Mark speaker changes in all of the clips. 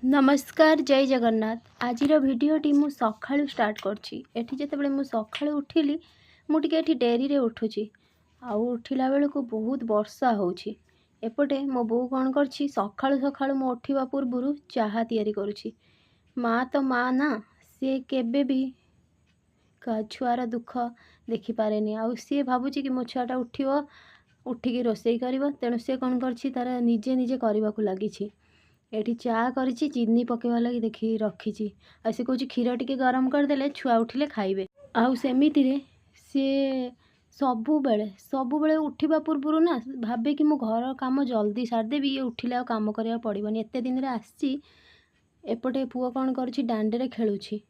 Speaker 1: नमस्कार जय जगन्नाथ आज भिडटी मु सकाळु स्टार्ट करछि एठी जेतेबेले मु सकाळु उठिली मु टिके एठी डेरी रे उठुछि आउ उठिला बेले को बहुत वर्षा होछि एपटे मो बो कोन करछि सकाळु सकाळु मु उठिबा पूर्वरु चाहा तयारी करूछि माँ तो माँ ना से केबे भी छुआर दुख देखि पारेनी आउ सी भाबुछि कि मो छुआटा उठिबो उठिकी रोषेई करिवो तेणु से कोन करछि तार निजे निजे करबाकू लागिछि एठी चा करिछि चीनी पकेवा लगी देखि रखिछि आ से कहूछि क्षीर टिके गरम करदेले छुआ उठिले खाइबे आउ सेमिति रे से सबु बेले उठिबा पूर्वरु ना भाबे कि मो घर काम जल्दी सारदेबी ये उठिले आ काम करिया पड़िबनी एते दिन रे आछि एपटे पुओ कोन करछि दांडे रे खेलुछि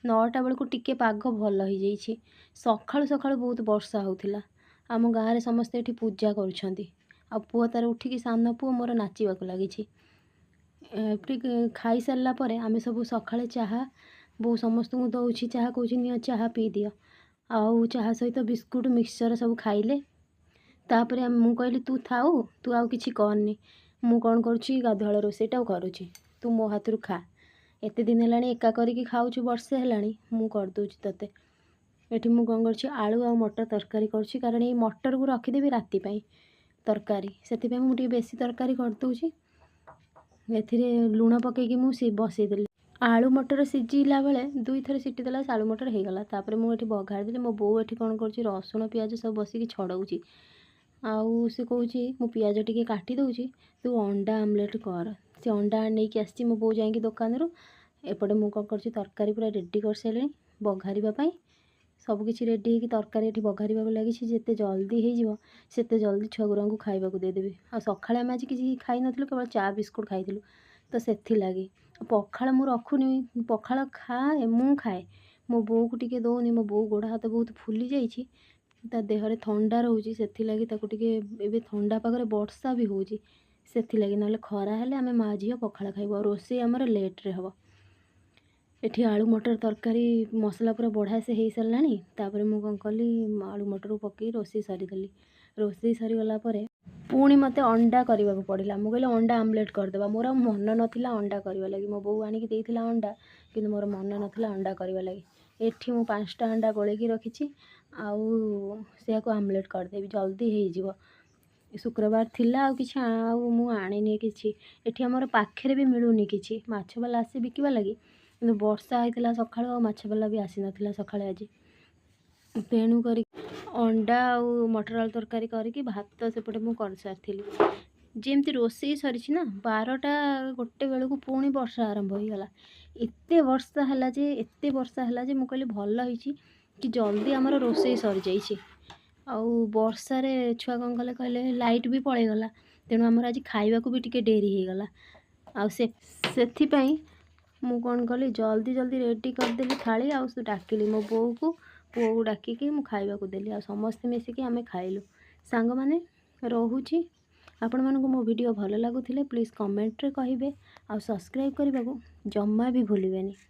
Speaker 1: 9टा बेलू टिके पाग भल हो जाइछि सकाळु सकाळु बहुत वर्षा होउथिला आम गाँव रे समस्ते एठी पूजा करूछंती आ पुओ तार उठिकी सान पुओ मोर नाचिबाकू लागिछि खाई सारा पर आम सब सकाଳେ चाहा बो समस्त को दौची चाहा कौच नि चाहा पी दियो आउ चाहा सहित बिस्कुट मिक्सचर सब खाइले तापर मु कहली तू थाऊ तू आउ किछि करनी मु कौन करुँची गाधुआल रोषेईटा करुँची तू मो हाथ खा एते दिन है एका करके खाऊँ वर्षे है मु करदे तोते एठी मु कौन कर आलू आ मटर तरकारी करुँची कारण ये मटर को रखिदेवी राति तरकारी से मुझे बेसी तरकारी करदे एथिरे लुण पकईकी मुझे बसईदेली आलू मटर सीझिला बेले 2 थर सीटी देला आलू मटर हो गला तापर मुझे बघार देली मो बो एठी कौन कर रसुण पियाज सब बसिकी छड़ाऊँगी आउ से कहूँ मु पियाज टिके काटी दूची तू अंडा आमलेट कर से अंडा नहीं आसी मो बो जाकि दुकान रू एपटे मु कौन कर तरकारी पूरा रेडी कर सारे बघारिबाई सबकि रेडी होगी तरकारी ये बघार लगी जिते जल्दी होते जल्दी छुआगुरा को खाइबा देदेवी आ सकाଳେ आम आज किसी खाई नथिलु केवल चा बिस्कुट खाइलु तो से पखाड़ मु रखुनी पखाड़ खाए मु खाए मो बो को टिके दौनी मो बो गोड़ हाथ बहुत फुली जाइए ता देहरे थंडा रोचे से थंडा पागे वर्षा भी होची से ना खरा हेले आम माँ झील पखाड़ खाइबू रोषे आमर लेट्रे हम एठी आलू मटर तरकारी मसला पूरा बढ़िया से हो सारानी तापर मु कौन कली आलू मटर पकई रोषे सारीदेली रोषे सरीगला पुणी मत अंडा करने को पड़ा मुझे कहले अंडा आमलेट करदे मोर मन नाला अंडा करने लगी मो बो आनिकी अंडा कि मोर मन नाला अंडा करने लगी एठी मु 5टा अंडा गोलेकी रखी आउ से आमलेट करदेवी जल्दी हो शुक्रवार थिला आ किछि मु आनिनी किछि एठी हमर पाखरे भी मिलूनी किछि माछ वाला आसी बिकिबा लगी किंतु वर्षा होइतिला सखाळो माछ वाला भी आसी नथिला सखाळे आज तेणु करी अंडा आउ मटर आलू तरकारी करके भात सेपटे मु कर सारी जमती रोषे सरी ना 12टा 1 बेलू पुणी वर्षा आरंभ हो गला एते वर्षा है मुझे कहली भल होइछि कि जल्दी आमर रोषे सरी जाइछि आउ वर्षा रे छुआ कौन कले कहले लाइट भी पलैगला तेणु आमर आज खाइबा भी टिके डेरी हो गला आउ से मु कौन कली जल्दी जल्दी रेडी करदेली थाली आउ डाकिली मो बो को पुओ को डाकिकी मु खाइबा देली आ समस्ते मिसिकी आमे खाइलु सांग माने रहुची आपण मानक मो वीडियो भल लगुथिले प्लीज कमेंट रे कहिबे आ सब्सक्राइब करबा को जम्मा भी भूलिबेनी।